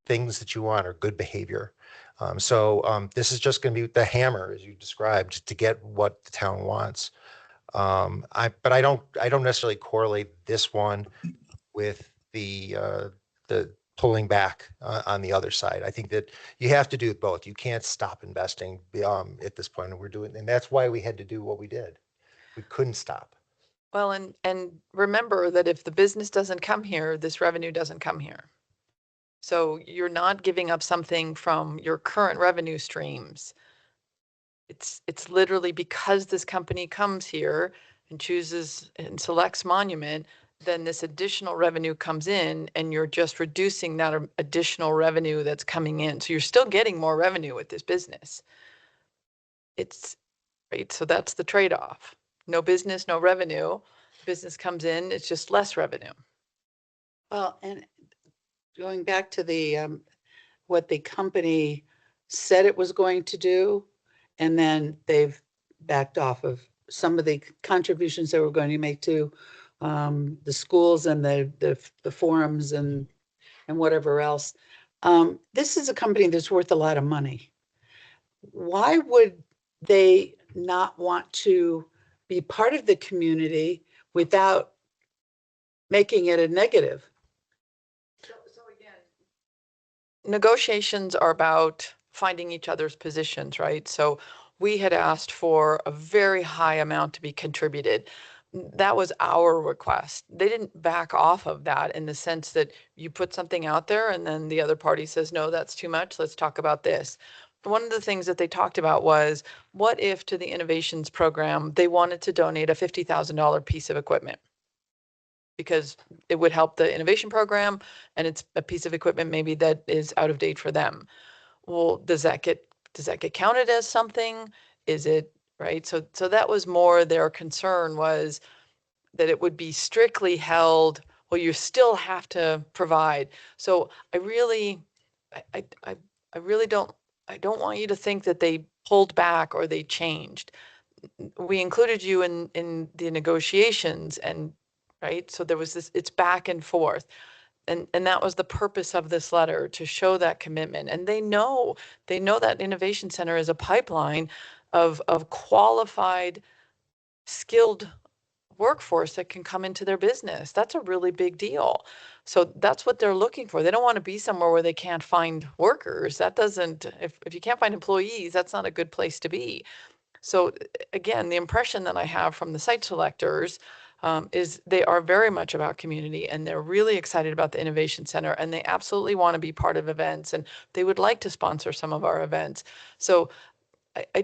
things that you want or good behavior. This is just going to be the hammer, as you described, to get what the town wants. But I don't necessarily correlate this one with the pulling back on the other side. I think that you have to do both. You can't stop investing at this point, and we're doing, and that's why we had to do what we did. We couldn't stop. Well, and remember that if the business doesn't come here, this revenue doesn't come here. So you're not giving up something from your current revenue streams. It's literally because this company comes here and chooses and selects Monument, then this additional revenue comes in and you're just reducing that additional revenue that's coming in. So you're still getting more revenue with this business. It's right. So that's the trade-off. No business, no revenue. Business comes in, it's just less revenue. Well, and going back to the, what the company said it was going to do, and then they've backed off of some of the contributions they were going to make to the schools and the forums and whatever else. This is a company that's worth a lot of money. Why would they not want to be part of the community without making it a negative? So again, negotiations are about finding each other's positions, right? So we had asked for a very high amount to be contributed. That was our request. They didn't back off of that in the sense that you put something out there and then the other party says, no, that's too much. Let's talk about this. One of the things that they talked about was, what if to the innovations program, they wanted to donate a $50,000 piece of equipment? Because it would help the innovation program and it's a piece of equipment maybe that is out of date for them. Well, does that get counted as something? Is it right? So that was more their concern, was that it would be strictly held, well, you still have to provide. So I really don't want you to think that they pulled back or they changed. We included you in the negotiations, and right, so there was this, it's back and forth. And that was the purpose of this letter, to show that commitment. And they know that Innovation Center is a pipeline of qualified, skilled workforce that can come into their business. That's a really big deal. So that's what they're looking for. They don't want to be somewhere where they can't find workers. That doesn't, if you can't find employees, that's not a good place to be. So again, the impression that I have from the site selectors is they are very much about community, and they're really excited about the Innovation Center, and they absolutely want to be part of events, and they would like to sponsor some of our events. So I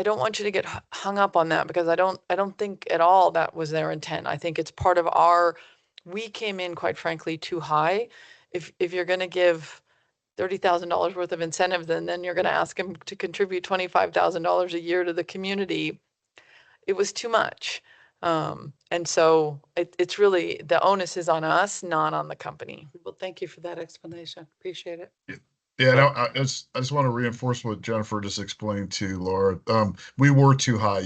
don't want you to get hung up on that, because I don't think at all that was their intent. I think it's part of we came in, quite frankly, too high. If you're going to give $30,000 worth of incentive, then you're going to ask them to contribute $25,000 a year to the community. It was too much. And so it's really, the onus is on us, not on the company. Well, thank you for that explanation. Appreciate it. Yeah, no, I just want to reinforce what Jennifer just explained to Laura. We were too high.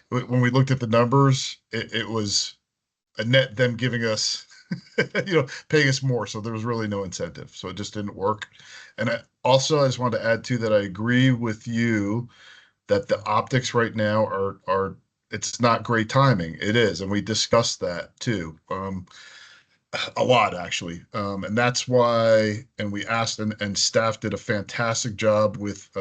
When we looked at the numbers, it was a net them giving us, paying us more. So there was really no incentive. So it just didn't work. And I just wanted to add too that I agree with you that the optics right now are it's not great timing. It is, and we discussed that too. A lot actually, and that's why. And we asked, and staff did a fantastic job with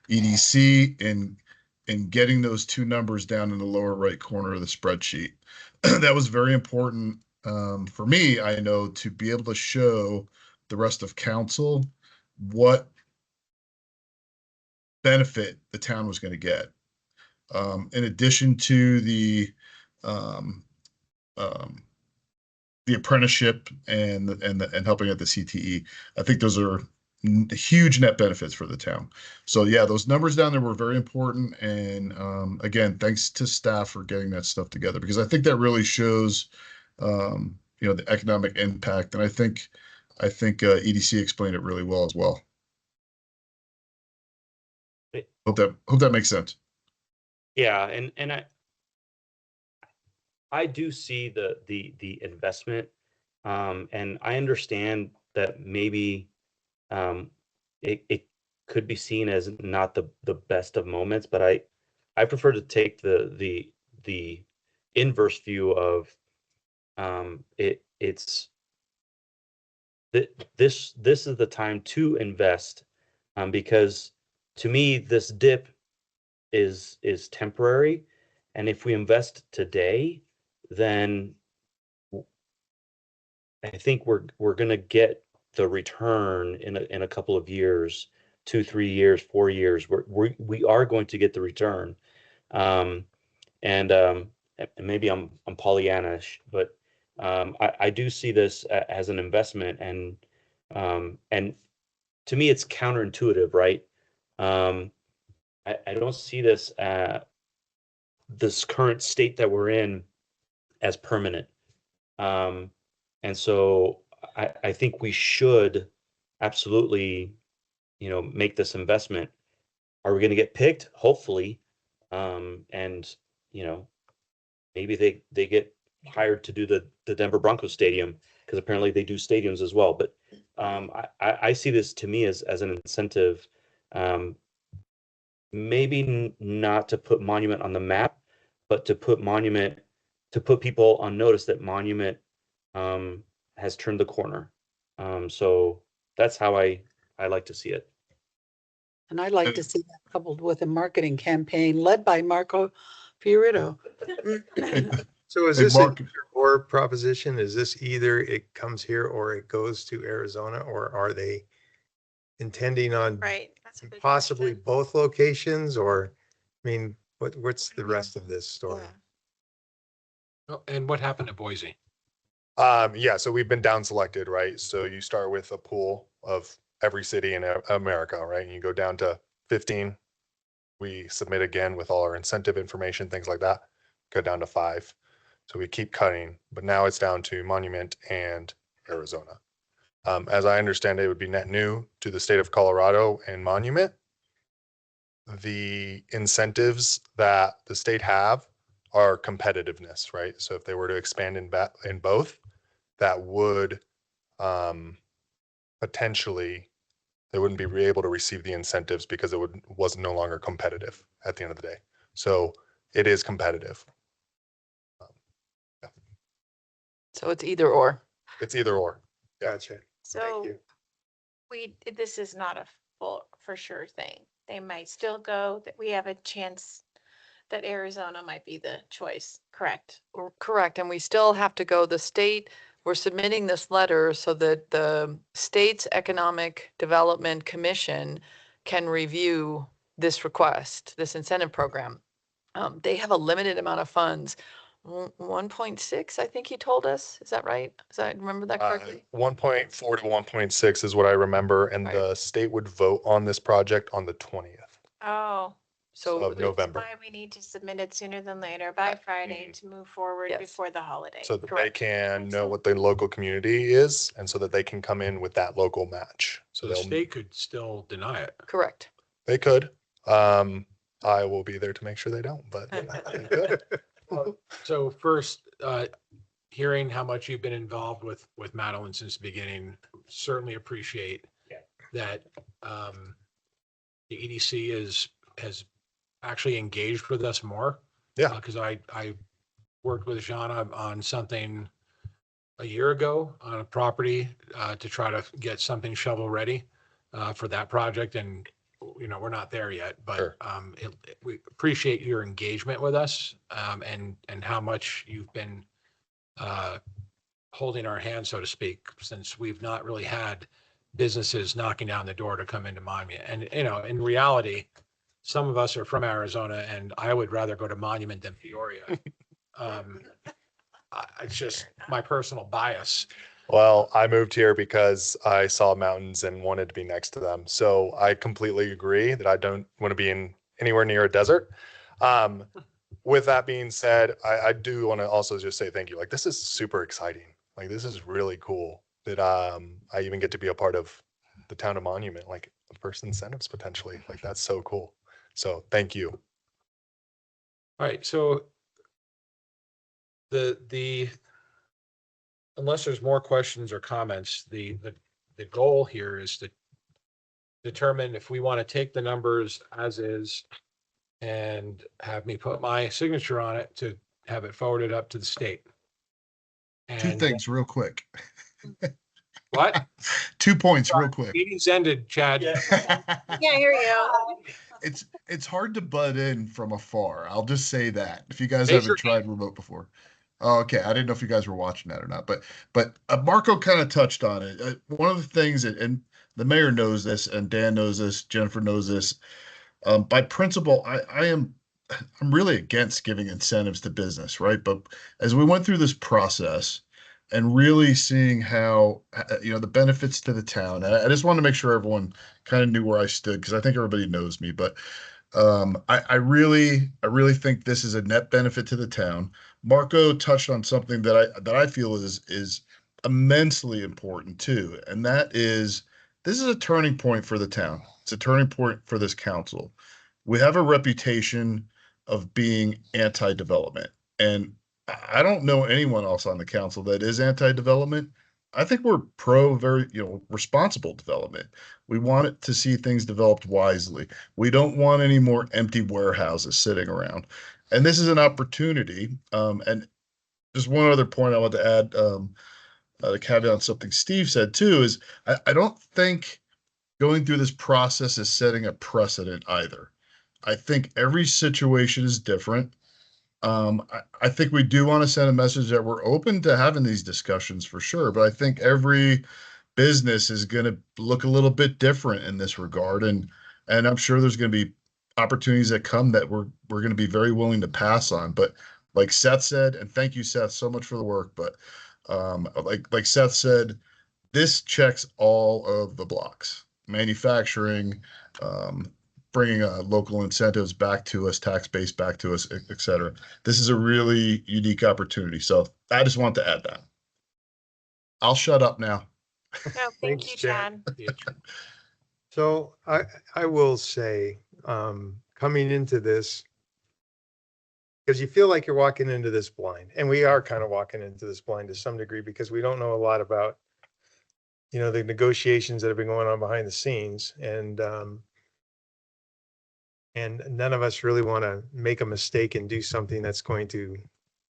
EDC in getting those two numbers down in the lower right corner of the spreadsheet. That was very important for me, I know, to be able to show the rest of council what benefit the town was going to get. In addition to the the apprenticeship and helping at the CTE. I think those are huge net benefits for the town. So yeah, those numbers down there were very important. And again, thanks to staff for getting that stuff together, because I think that really shows the economic impact. And I think EDC explained it really well as well. Hope that makes sense. Yeah, and I do see the investment, and I understand that maybe it could be seen as not the best of moments, but I prefer to take the inverse view of it's this is the time to invest, because to me this dip is temporary, and if we invest today, then I think we're gonna get the return in a couple of years, 2, 3 years, 4 years. We are going to get the return, um, and maybe I'm Pollyannish, but I do see this as an investment, and to me it's counterintuitive, right? I don't see this current state that we're in as permanent. Um, and so I think we should absolutely, make this investment. Are we going to get picked? Hopefully. And, maybe they get hired to do the Denver Broncos stadium, because apparently they do stadiums as well. But I see this to me as an incentive, maybe not to put Monument on the map, but to put people on notice that Monument has turned the corner. So that's how I like to see it. And I'd like to see that coupled with a marketing campaign led by Marco Fiorito. So is Hey, this a Mark. either or proposition? Is this either it comes here or it goes to Arizona, or are they intending on Right. That's a good possibly question. both locations? Or, I mean, what's the rest of this story? Yeah. Oh, and what happened to Boise? Yeah, so we've been down selected, right? So you start with a pool of every city in America, right? And you go down to 15. We submit again with all our incentive information, things like that, go down to 5. So we keep cutting, but now it's down to Monument and Arizona. As I understand it, would be net new to the state of Colorado and Monument. The incentives that the state have are competitiveness, right? So if they were to expand in both, that would potentially, they wouldn't be able to receive the incentives because was no longer competitive at the end of the day. So it is competitive. So it's either or. It's either or. Gotcha. So you. this is not a for sure thing. They might still go, that we have a chance that Arizona might be the choice, correct? Correct. And we still have to go, the state, we're submitting this letter so that the state's Economic Development Commission can review this request, this incentive program. They have a limited amount of funds, 1.6, I think he told us. Is that right? Remember that correctly? 1.4 to 1.6 is what I remember, and Right. the state would vote on this project on the 20th Oh, So of November, why we need to submit it sooner than later by Friday to move forward Yes. before the holiday. so that they Correct. can know what the local community is, and so that they can come in with that local match. So the state could still deny it. correct. They could. I will be there to make sure they don't, but they could. So first, hearing how much you've been involved with Madeline since the beginning, certainly appreciate that the EDC has actually engaged with us more. Yeah. Because I worked with Jana on something a year ago on a property to try to get something shovel ready for that project, and we're not there yet, but Sure. we appreciate your engagement with us, and how much you've been holding our hand, so to speak, since we've not really had businesses knocking down the door to come into Monument. And, in reality, some of us are from Arizona, and I would rather go to Monument than Peoria. It's just my personal bias. Well, I moved here because I saw mountains and wanted to be next to them. So I completely agree that I don't want to be in anywhere near a desert. With that being said, I do want to also just say thank you. Like, this is super exciting. Like, this is really cool that I even get to be a part of the town of Monument, like first incentives potentially. Like, that's so cool. So thank you. All right, so the unless there's more questions or comments, the goal here is to determine if we want to take the numbers as is and have me put my signature on it to have it forwarded up to the state. Two And things real quick. what? 2 points real quick. Meeting's ended, Chad. Yeah, here you go. It's hard to butt in from afar. I'll just say that if you guys Raise your haven't tried remote before. Oh, okay, I didn't know if you guys were watching that or not, but Marco kind of touched on it. One of the things that, and the mayor knows this, and Dan knows this, Jennifer knows this. By principle, I'm really against giving incentives to business, right? But as we went through this process and really seeing how the benefits to the town, and I just wanted to make sure everyone kind of knew where I stood because I think everybody knows me, but I really think this is a net benefit to the town. Marco touched on something that I feel is immensely important too, and that is this is a turning point for the town. It's a turning point for this council. We have a reputation of being anti-development, and I don't know anyone else on the council that is anti-development. I think we're pro very, responsible development. We want it to see things developed wisely. We don't want any more empty warehouses sitting around. And this is an opportunity. And just one other point I want to add, to caveat on something Steve said too, is I don't think going through this process is setting a precedent either. I think every situation is different. I think we do want to send a message that we're open to having these discussions for sure, but I think every business is going to look a little bit different in this regard, and I'm sure there's going to be opportunities that come that we're going to be very willing to pass on. But like Seth said, and thank you, Seth, so much for the work. But like Seth said, this checks all of the blocks: manufacturing, bringing local incentives back to us, tax base back to us, et cetera. This is a really unique opportunity. So I just want to add that. I'll shut up now. No, thank Thanks, you, Chad. Chad. So I will say, coming into this, because you feel like you're walking into this blind, and we are kind of walking into this blind to some degree because we don't know a lot about, the negotiations that have been going on behind the scenes, and none of us really want to make a mistake and do something that's going to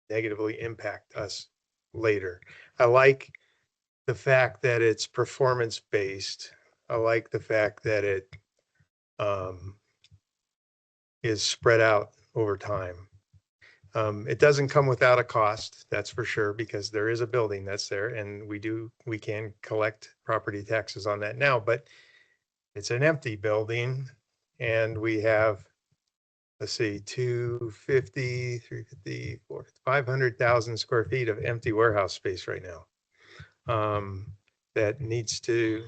negatively impact us later. I like the fact that it's performance based. I like the fact that it is spread out over time. It doesn't come without a cost, that's for sure, because there is a building that's there, and we can collect property taxes on that now, but it's an empty building, and we have, let's see, 250, 350, 500,000 square feet of empty warehouse space right now. That needs to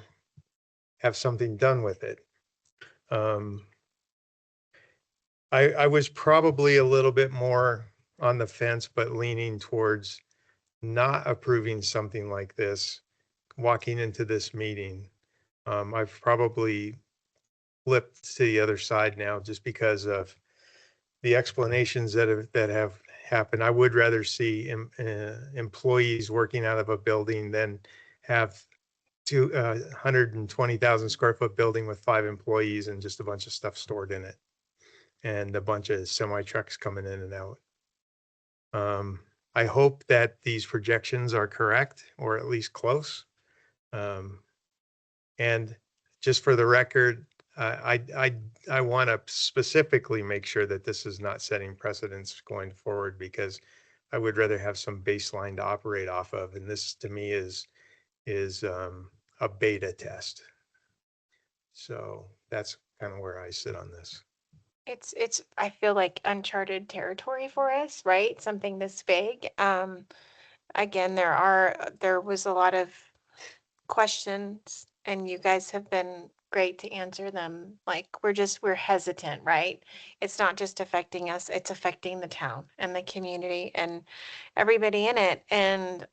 have something done with it. I was probably a little bit more on the fence, but leaning towards not approving something like this, walking into this meeting. I've probably flipped to the other side now just because of the explanations that have happened. I would rather see employees working out of a building than have 120,000 square foot building with 5 employees and just a bunch of stuff stored in it and a bunch of semi trucks coming in and out. I hope that these projections are correct or at least close. And just for the record, I want to specifically make sure that this is not setting precedents going forward, because I would rather have some baseline to operate off of. And this to me is a beta test. So that's kind of where I sit on this. It's I feel like uncharted territory for us, right? Something this big. again, there was a lot of questions and you guys have been great to answer them. Like, we're hesitant, right? It's not just affecting us, it's affecting the town and the community and everybody in it. And,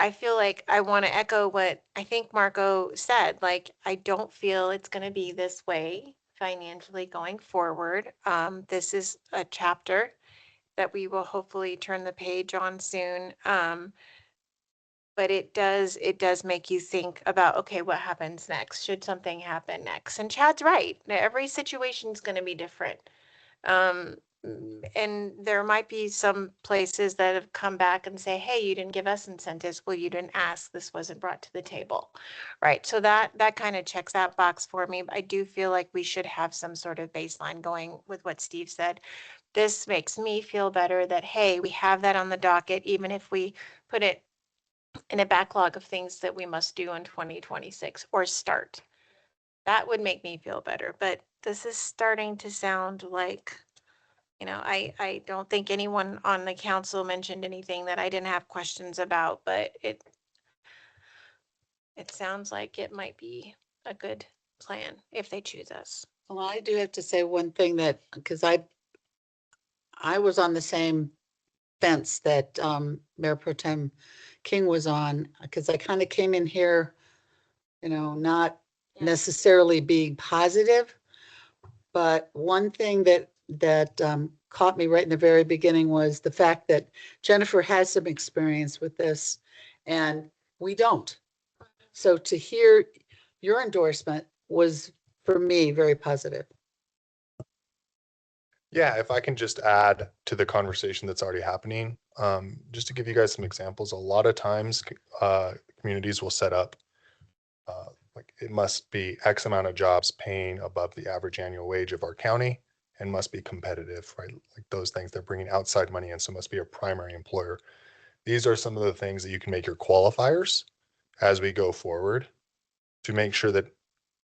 I feel like I want to echo what I think Marco said. Like, I don't feel it's going to be this way financially going forward. This is a chapter that we will hopefully turn the page on soon. But it does make you think about, okay, what happens next? Should something happen next? And Chad's right. Every situation is going to be different. And there might be some places that have come back and say, hey, you didn't give us incentives. Well, you didn't ask. This wasn't brought to the table. Right. So that kind of checks that box for me. I do feel like we should have some sort of baseline going with what Steve said. This makes me feel better that, hey, we have that on the docket, even if we put it in a backlog of things that we must do in 2026 or start. That would make me feel better. But this is starting to sound like, I don't think anyone on the council mentioned anything that I didn't have questions about, but it sounds like it might be a good plan if they choose us. Well, I do have to say one thing that, because I was on the same fence that Mayor Pro Tem King was on, because I kind of came in here, not Yeah. necessarily being positive. But one thing that caught me right in the very beginning was the fact that Jennifer has some experience with this and we don't. So to hear your endorsement was, for me, very positive. Yeah, if I can just add to the conversation that's already happening, just to give you guys some examples, a lot of times communities will set up like it must be X amount of jobs paying above the average annual wage of our county and must be competitive, right? Like those things, they're bringing outside money in, so must be a primary employer. These are some of the things that you can make your qualifiers as we go forward to make sure that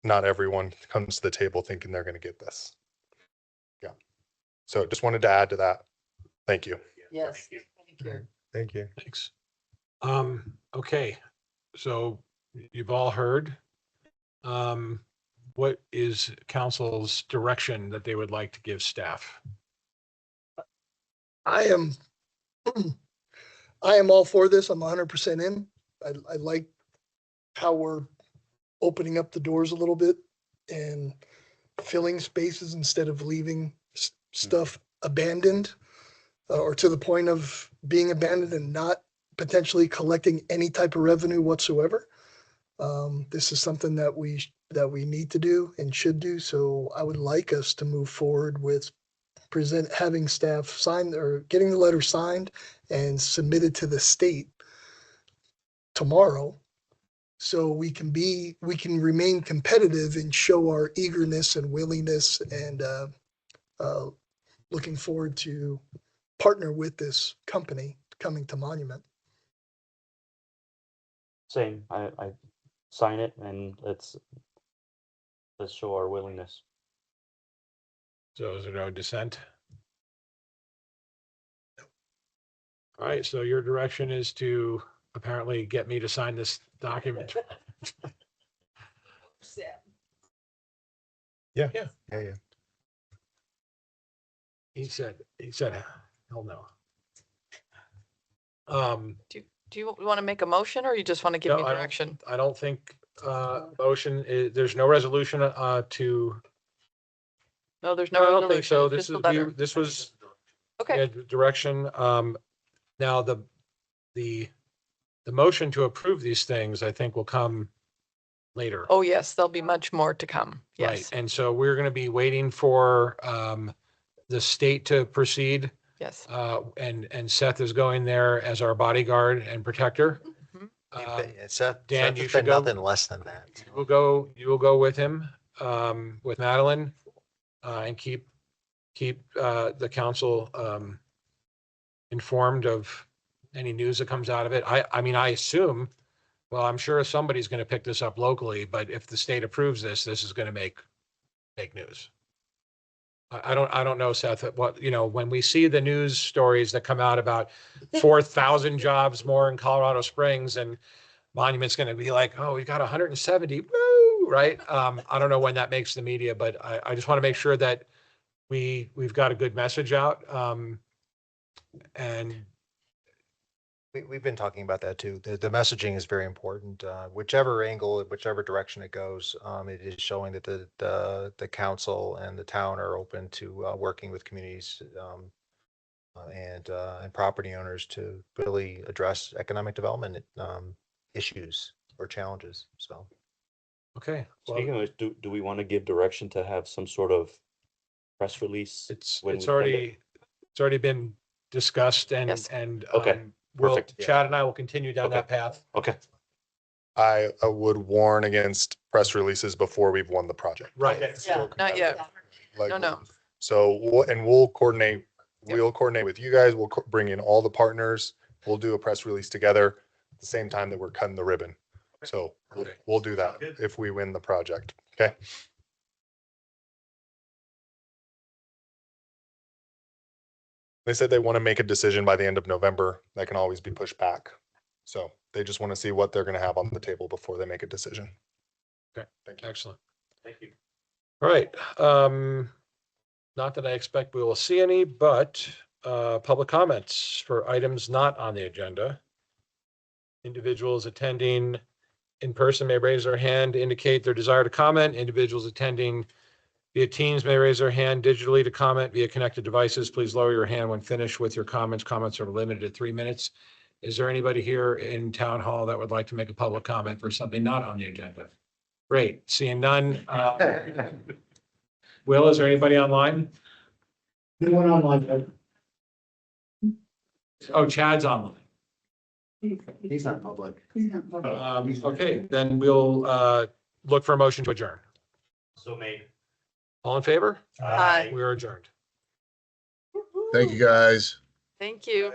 not everyone comes to the table thinking they're going to get this. Yeah. So just wanted to add to that. Thank you. Yes. Thank you. Thank you. Thanks. Okay, so you've all heard. What is council's direction that they would like to give staff? I am I am all for this. I'm 100% in. I like how we're opening up the doors a little bit and filling spaces instead of leaving stuff abandoned or to the point of being abandoned and not potentially collecting any type of revenue whatsoever. This is something that we need to do and should do. So I would like us to move forward with having staff sign or getting the letter signed and submitted to the state tomorrow. So we can remain competitive and show our eagerness and willingness and looking forward to partner with this company coming to Monument. Same. I sign it and let's show our willingness. So is there no dissent? All right, so your direction is to apparently get me to sign this document. Yeah. Yeah. Yeah. He said, hell no. Do you want to make a motion or you just want to give No, me I don't- direction? I don't think, motion, there's no resolution, to, No, there's no, no I don't think resolution. so. It's This just a is, letter. this was, Okay, yeah, direction. Now the motion to approve these things, I think will come later. oh, yes, there'll be much more to come. Right, Yes, and so we're going to be waiting for, the state to proceed. yes. And Seth is going there as our bodyguard and protector. Mhm. Seth, Dan, Seth you has should been go. nothing less than that. You will go with him, with Madeline, and keep the council, informed of any news that comes out of it. I mean, I assume, well, I'm sure somebody's going to pick this up locally, but if the state approves this, this is going to make news. I don't know, Seth, what, when we see the news stories that come out about 4,000 jobs more in Colorado Springs, and Monument's going to be like, oh, we got 170, woo, right? I don't know when that makes the media, but I just want to make sure that we've got a good message out. And We've been talking about that too. The messaging is very important. Whichever angle, whichever direction it goes, it is showing that the council and the town are open to working with communities and property owners to really address economic development issues or challenges. So okay, well, Speaking of which, do we want to give direction to have some sort of press release? it's when we send it? already been discussed, and Yes. Okay, we'll perfect. Chad and I will continue down that path. Okay, I would warn against press releases before we've won the project. Right. Yeah, not yet. Like, No. So we'll coordinate, we'll coordinate with you guys. We'll bring in all the partners. We'll do a press release together at the same time that we're cutting the ribbon. So we'll do that if we win the project. Okay. They said they want to make a decision by the end of November. That can always be pushed back. So they just want to see what they're going to have on the table before they make a decision. Okay. Thank you. Excellent. thank you. All right. Not that I expect we will see any, but public comments for items not on the agenda. Individuals attending in person may raise their hand to indicate their desire to comment. Individuals attending via Teams may raise their hand digitally to comment via connected devices. Please lower your hand when finished with your comments. Comments are limited to 3 minutes. Is there anybody here in town hall that would like to make a public comment for something not on the agenda? Great. Seeing none. Will, is there anybody online? Anyone online? Oh, Chad's online. He's not public. Okay, then we'll look for a motion to adjourn. So made. All in favor? Aye. We are adjourned. Thank you, guys. Thank you.